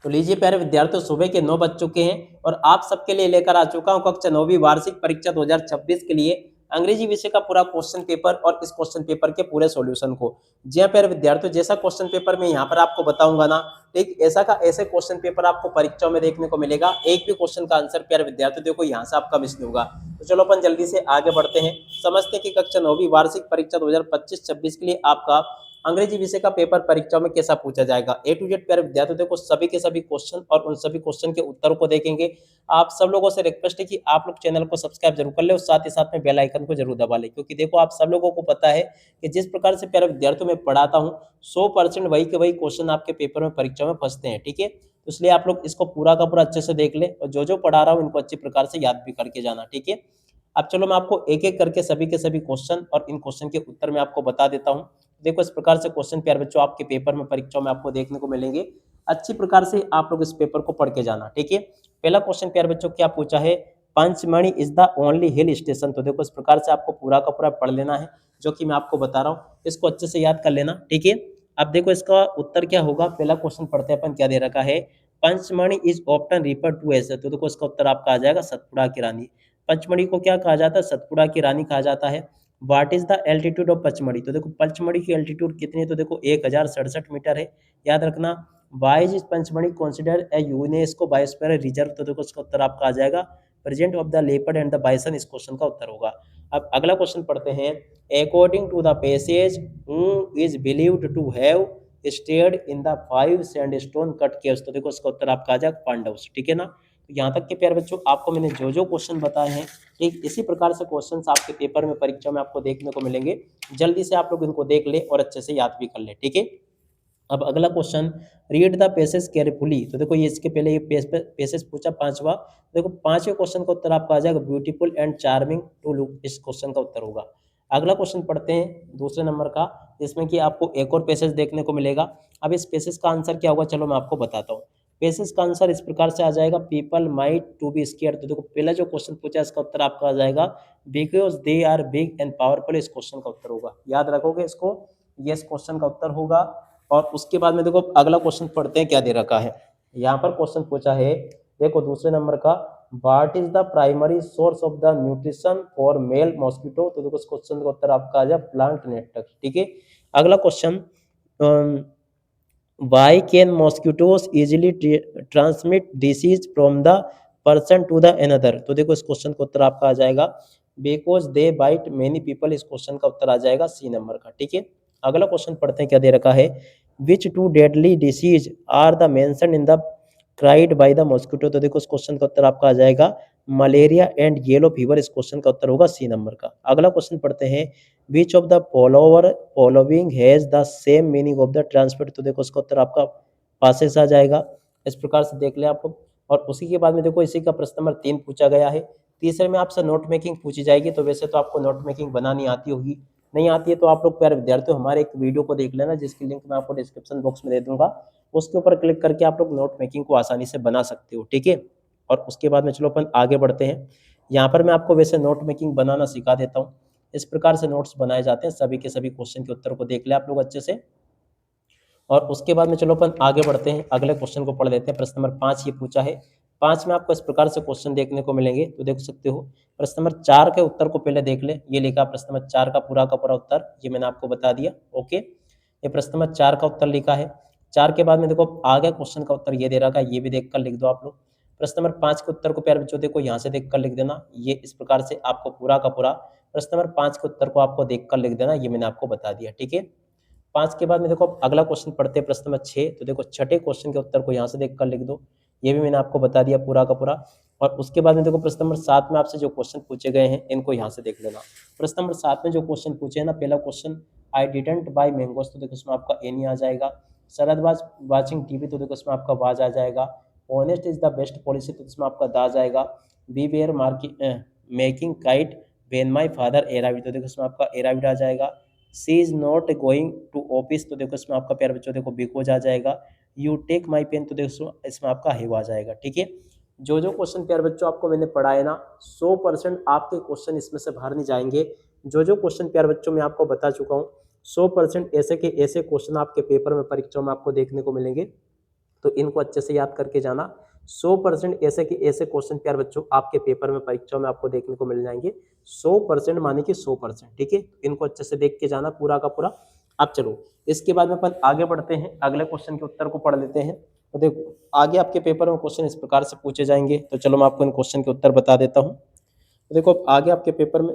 तो लीजिए प्यारे विद्यार्थियों, सुबह के 9 बज चुके हैं और आप सबके लिए लेकर आ चुका हूं कक्षा 9वीं वार्षिक परीक्षा 2026 के लिए अंग्रेजी विषय का पूरा क्वेश्चन पेपर और इस क्वेश्चन पेपर के पूरे सॉल्यूशन को। जी हाँ प्यारे विद्यार्थियों, जैसा क्वेश्चन पेपर मैं यहाँ पर आपको बताऊंगा ना, एक ऐसा का ऐसे क्वेश्चन पेपर आपको परीक्षाओं में देखने को मिलेगा। एक भी क्वेश्चन का आंसर प्यारे विद्यार्थियों देखो यहाँ से आपका मिस नहीं होगा। तो चलो अपन जल्दी से आगे बढ़ते हैं, समझते हैं कि कक्षा 9वीं वार्षिक परीक्षा 2025-26 के लिए आपका अंग्रेजी विषय का पेपर परीक्षा में कैसा पूछा जाएगा। ए टू जेड प्यारे विद्यार्थियों देखो सभी के सभी क्वेश्चन और उन सभी क्वेश्चन के उत्तरों को देखेंगे। आप सब लोगों से रिक्वेस्ट है कि आप लोग चैनल को सब्सक्राइब जरूर कर ले और साथ ही साथ में बेल आइकन को जरूर दबा ले, क्योंकि देखो आप सब लोगों को पता है कि जिस प्रकार से प्यारे विद्यार्थियों में पढ़ाता हूँ 100% वही के वही क्वेश्चन आपके पेपर में परीक्षा में फंसते हैं। ठीक है, तो इसलिए आप लोग इसको पूरा का पूरा अच्छे से देख ले और जो जो पढ़ा रहा हूँ इनको अच्छी प्रकार से याद भी करके जाना। ठीक है, अब चलो मैं आपको एक एक करके सभी के सभी क्वेश्चन और इन क्वेश्चन के उत्तर मैं आपको बता देता हूँ। देखो इस प्रकार से क्वेश्चन प्यारे बच्चों आपके पेपर में परीक्षाओं में आपको देखने को मिलेंगे। अच्छी प्रकार से आप लोग इस पेपर को पढ़ के जाना। ठीक है, पहला क्वेश्चन प्यारे बच्चों क्या पूछा है, Pachmarhi is the only hill station. तो देखो इस प्रकार से आपको पूरा का पूरा पढ़ लेना है जो कि मैं आपको बता रहा हूँ, इसको अच्छे से याद कर लेना। ठीक है, अब देखो इसका उत्तर क्या होगा। पहला क्वेश्चन पढ़ते हैं अपन, क्या दे रखा है, Pachmarhi is often refer to as. तो देखो इसका उत्तर आपका आ जाएगा सतपुड़ा की रानी। पंचमढ़ी को क्या कहा जाता है, सतपुड़ा की रानी कहा जाता है। What is the altitude of Pachmarhi. तो देखो पचमढ़ी की एल्टीट्यूड कितनी है, तो देखो 1067 मीटर है। याद रखना, why is Pachmarhi consider a UNESCO biosphere reserve. तो देखो इसका उत्तर आपका आ जाएगा present of the leopard and the bison. इस क्वेश्चन का उत्तर होगा। अब अगला क्वेश्चन पढ़ते हैं, according to the passage who is believed to have stayed in the 5 sandstone cut caves. तो देखो इसका उत्तर आपका आ जाएगा पांडव। ठीक है ना, तो यहाँ तक के प्यारे बच्चों आपको मैंने जो जो क्वेश्चन बताए हैं ठीक इसी प्रकार से क्वेश्चंस आपके पेपर में परीक्षा में आपको देखने को मिलेंगे। जल्दी से आप लोग इनको देख ले और अच्छे से याद भी कर ले। ठीक है, अब अगला question, read the passage carefully. तो देखो ये इसके पहले ये पेसेज पूछा पांचवा। देखो पांचवें क्वेश्चन का उत्तर आपका आ जाएगा beautiful and charming to look. इस क्वेश्चन का उत्तर होगा। अगला क्वेश्चन पढ़ते हैं दूसरे नंबर का, जिसमें कि आपको एक और पेसेज देखने को मिलेगा। अब इस पेसेज का आंसर क्या होगा, चलो मैं आपको बताता हूँ। पेसेज का आंसर इस प्रकार से आ जाएगा, people might to be scare. तो देखो पहला जो क्वेश्चन पूछा इसका उत्तर आपका आ जाएगा because they are big and powerful. इस क्वेश्चन का उत्तर होगा, याद रखोगे इसको, ये इस क्वेश्चन का उत्तर होगा। और उसके बाद में देखो अगला क्वेश्चन पढ़ते हैं, क्या दे रखा है। यहाँ पर क्वेश्चन पूछा है, देखो दूसरे नंबर का, what is the primary source of the nutrition for male mosquito. तो देखो इस क्वेश्चन का उत्तर आपका आ जाए प्लांट नेटवर्क। ठीक है, अगला question, why can mosquitoes easily transmit disease from the person to the another. तो देखो इस क्वेश्चन का उत्तर आपका आ जाएगा because they bite many people. इस क्वेश्चन का उत्तर आ जाएगा सी नंबर का। ठीक है, अगला क्वेश्चन पढ़ते हैं, क्या दे रखा है, which two deadly diseases are the mention in the cried by the mosquito. तो देखो इस क्वेश्चन का उत्तर आपका आ जाएगा मलेरिया एंड येलो फीवर। इस क्वेश्चन का उत्तर होगा सी नंबर का। अगला क्वेश्चन पढ़ते हैं, which of the following has the same meaning of the transmit. तो देखो इसका उत्तर आपका पासेस आ जाएगा। इस प्रकार से देख ले आप लोग। और उसी के बाद में देखो इसी का प्रश्न नंबर 3 पूछा गया है। तीसरे में आपसे नोट मेकिंग पूछी जाएगी। तो वैसे तो आपको नोट मेकिंग बनानी आती होगी, नहीं आती है तो आप लोग प्यारे विद्यार्थियों हमारे एक वीडियो को देख लेना, जिसकी लिंक मैं आपको डिस्क्रिप्शन बॉक्स में दे दूंगा। उसके ऊपर क्लिक करके आप लोग नोट मेकिंग को आसानी से बना सकते हो। ठीक है, और उसके बाद में चलो अपन आगे बढ़ते हैं। यहाँ पर मैं आपको वैसे नोट मेकिंग बनाना सिखा देता हूँ। इस प्रकार से नोट्स बनाए जाते हैं, सभी के सभी क्वेश्चन के उत्तर को देख ले आप लोग अच्छे से। और उसके बाद में चलो अपन आगे बढ़ते हैं, अगले क्वेश्चन को पढ़ लेते हैं। प्रश्न नंबर 5 ये पूछा है। 5 में आपको इस प्रकार से क्वेश्चन देखने को मिलेंगे, तो देख सकते हो। प्रश्न नंबर 4 के उत्तर को पहले देख ले, ये लिखा प्रश्न नंबर 4 का पूरा उत्तर, ये मैंने आपको बता दिया। ओके, ये प्रश्न नंबर 4 का उत्तर लिखा है। 4 के बाद में देखो आगे क्वेश्चन का उत्तर ये दे रखा है, ये भी देख कर लिख दो आप लोग। प्रश्न नंबर 5 के उत्तर को प्यारे बच्चों देखो यहाँ से देख कर लिख देना। ये इस प्रकार से आपको पूरा का पूरा प्रश्न नंबर 5 के उत्तर को आपको देख कर लिख देना, ये मैंने आपको बता दिया। ठीक है, 5 के बाद में देखो अगला क्वेश्चन पढ़ते हैं, प्रश्न नंबर 6। तो देखो छठे क्वेश्चन के उत्तर को यहाँ से देख कर लिख दो, ये भी मैंने आपको बता दिया पूरा का पूरा। और उसके बाद में देखो प्रश्न नंबर 7 में आपसे जो क्वेश्चन पूछे गए हैं इनको यहाँ से देख लेना। प्रश्न नंबर 7 में जो क्वेश्चन पूछे हैं ना, पहला question, I didn't buy mangoes. तो देखो इसमें आपका एनी आ जाएगा। Sharad watching TV. तो देखो इसमें आपका वाज आ जाएगा। Honest is the best policy. तो इसमें आपका दाज आएगा। We were making kite when my father arrived. तो देखो इसमें आपका एराविड आ जाएगा। She is not going to office. तो देखो इसमें आपका प्यारे बच्चों देखो बिकॉज आ जाएगा। You take my pen. तो देखो इसमें आपका हैव आ जाएगा। ठीक है, जो जो क्वेश्चन प्यारे बच्चों आपको मैंने पढ़ाए ना, 100% आपके क्वेश्चन इसमें से बाहर नहीं जाएंगे। जो जो क्वेश्चन प्यारे बच्चों मैं आपको बता चुका हूँ, 100% ऐसे के ऐसे क्वेश्चन आपके पेपर में परीक्षाओं में आपको देखने को मिलेंगे। तो इनको अच्छे से याद करके जाना। 100% ऐसे कि ऐसे क्वेश्चन प्यार बच्चों आपके पेपर में परीक्षाओं में आपको देखने को मिल जाएंगे। 100% माने कि 100%, ठीक है। इनको अच्छे से देख के जाना पूरा का पूरा। अब चलो इसके बाद में अपन आगे बढ़ते हैं, अगले क्वेश्चन के उत्तर को पढ़ लेते हैं। तो देखो आगे आपके पेपर में क्वेश्चन इस प्रकार से पूछे जाएंगे, तो चलो मैं आपको इन क्वेश्चन के उत्तर बता देता हूँ। तो देखो आगे आपके पेपर में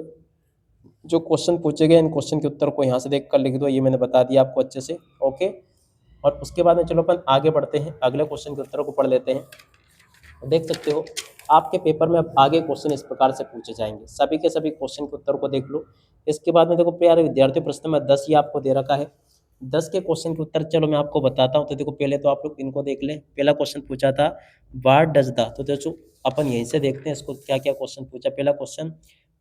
जो क्वेश्चन पूछे गए इन क्वेश्चन के उत्तर को यहाँ से देख कर लिख दो, ये मैंने बता दिया आपको अच्छे से, ओके। और उसके बाद में चलो अपन आगे बढ़ते हैं, अगले क्वेश्चन के उत्तर को पढ़ लेते हैं। देख सकते हो आपके पेपर में अब आगे क्वेश्चन इस प्रकार से पूछे जाएंगे, सभी के सभी क्वेश्चन के उत्तर को देख लो। इसके बाद में देखो प्यारे विद्यार्थी प्रश्न में 10 ही आपको दे रखा है, 10 के क्वेश्चन के उत्तर चलो मैं आपको बताता हूँ। तो देखो पहले तो आप लोग इनको देख लें। पहला क्वेश्चन पूछा था व्हाट डज द, तो देखो अपन यहीं से देखते हैं इसको क्या क्या क्वेश्चन पूछा। पहला question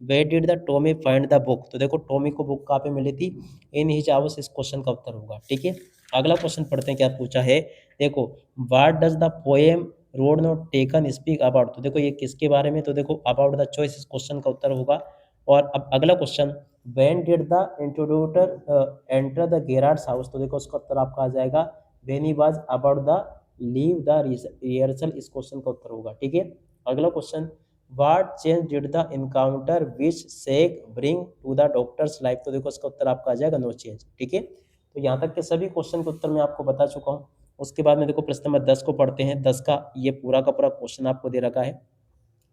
where did the Tommy find the book, तो देखो टॉमी को बुक कहाँ पे मिली थी, इन हिज हाउस, इस क्वेश्चन का उत्तर होगा, ठीक है। अगला क्वेश्चन पढ़ते हैं क्या पूछा है। देखो what does the poem road not taken speak about, तो देखो ये किसके बारे में, तो देखो अबाउट द चॉइस, इस क्वेश्चन का उत्तर होगा। और अब अगला question when did the intruder enter the Gerards house, तो देखो उसका उत्तर आपका आ जाएगा when he was about the leave the rehearsal, इस क्वेश्चन का उत्तर होगा, ठीक है। अगला question what change did the encounter which shake bring to the doctor's life, तो देखो इसका उत्तर आपका आ जाएगा नो चेंज, ठीक है। तो यहाँ तक के सभी क्वेश्चन के उत्तर मैं आपको बता चुका हूँ। उसके बाद में देखो प्रश्न नंबर 10 को पढ़ते हैं। 10 का ये पूरा का पूरा क्वेश्चन आपको दे रखा है।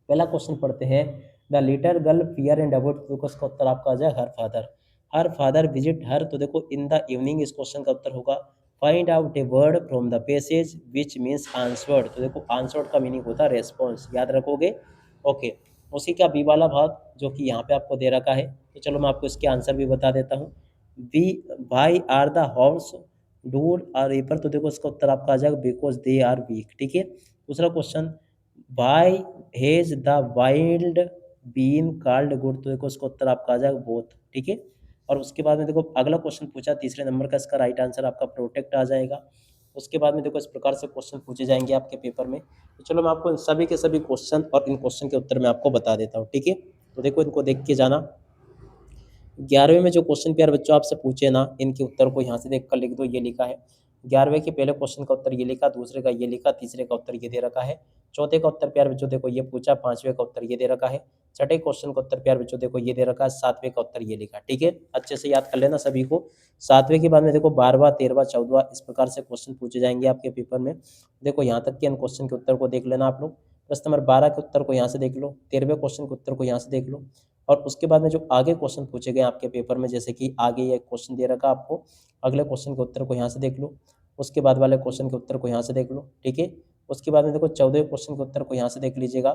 पहला क्वेश्चन पढ़ते हैं the little girl fear and about, तो देखो इसका उत्तर आपका आ जाए her father, her father visit her, तो देखो इन द इवनिंग, इस क्वेश्चन का उत्तर होगा find out a word from the passage which means answered, तो देखो आंसवर्ड का मीनिंग होता है रेस्पॉन्स, याद रखोगे, ओके। उसी का बी वाला भाग जो कि यहाँ पे आपको दे रखा है, तो चलो मैं आपको इसके आंसर भी बता देता हूँ। We why are the horse door are reaper, तो देखो इसका उत्तर आपका आ जाएगा बिकॉज दे आर वीक, ठीक है। दूसरा question why has the wild been called good, तो देखो इसका उत्तर आपका आ जाएगा बोथ, ठीक है। और उसके बाद में देखो अगला क्वेश्चन पूछा तीसरे नंबर का, इसका राइट आंसर आपका प्रोटेक्ट आ जाएगा। उसके बाद में देखो इस प्रकार से क्वेश्चन पूछे जाएंगे आपके पेपर में। तो चलो मैं आपको इन सभी के सभी क्वेश्चन और इन क्वेश्चन के उत्तर मैं आपको बता देता हूँ, ठीक है। तो देखो इनको देख के जाना। 11वें में जो क्वेश्चन प्यार बच्चों आपसे पूछे ना, इनके उत्तर को यहाँ से देख कर लिख दो, ये लिखा है 11वें के पहले क्वेश्चन का उत्तर ये लिखा, दूसरे का ये लिखा, तीसरे का उत्तर ये दे रखा है, चौथे का उत्तर प्यार बच्चों देखो ये पूछा, 5वें का उत्तर ये दे रखा है, छठे क्वेश्चन का उत्तर प्यार बच्चों देखो ये दे रखा है, 7वें का उत्तर ये लिखा, ठीक है। अच्छे से याद कर लेना सभी को। 7वें के बाद में देखो 12वां 13वां 14वां इस प्रकार से क्वेश्चन पूछे जाएंगे आपके पेपर में। देखो यहाँ तक के इन क्वेश्चन के उत्तर को देख लेना आप लोग। प्रश्न नंबर 12 के उत्तर को यहाँ से देख लो, 13वें क्वेश्चन के उत्तर को यहाँ से देख लो। और उसके बाद में जो आगे क्वेश्चन पूछे गए आपके पेपर में, जैसे कि आगे ये क्वेश्चन दे रखा आपको, अगले क्वेश्चन के उत्तर को यहाँ से देख लो, उसके बाद वाले क्वेश्चन के उत्तर को यहाँ से देख लो, ठीक है। उसके बाद में देखो 14वें क्वेश्चन के उत्तर को यहाँ से देख लीजिएगा।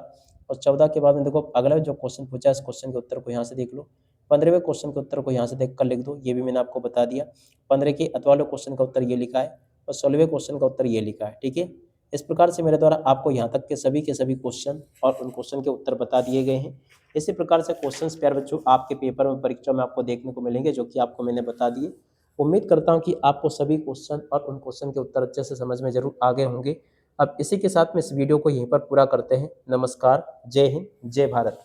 और 14 के बाद में देखो अगला जो क्वेश्चन पूछा है इस क्वेश्चन के उत्तर को यहाँ से देख लो। 15वें क्वेश्चन के उत्तर को यहाँ से देख कर लिख दो, ये भी मैंने आपको बता दिया। 15 के अतवाले क्वेश्चन का उत्तर ये लिखा है और 16वें क्वेश्चन का उत्तर ये लिखा है, ठीक है। इस प्रकार से मेरे द्वारा आपको यहाँ तक के सभी क्वेश्चन और उन क्वेश्चन के उत्तर बता दिए गए हैं। इसी प्रकार से क्वेश्चंस प्यार बच्चों आपके पेपर में परीक्षा में आपको देखने को मिलेंगे, जो कि आपको मैंने बता दिए। उम्मीद करता हूं कि आपको सभी क्वेश्चन और उन क्वेश्चन के उत्तर अच्छे से समझ में जरूर आ गए होंगे। अब इसी के साथ में इस वीडियो को यहीं पर पूरा करते हैं। नमस्कार, जय हिंद, जय भारत।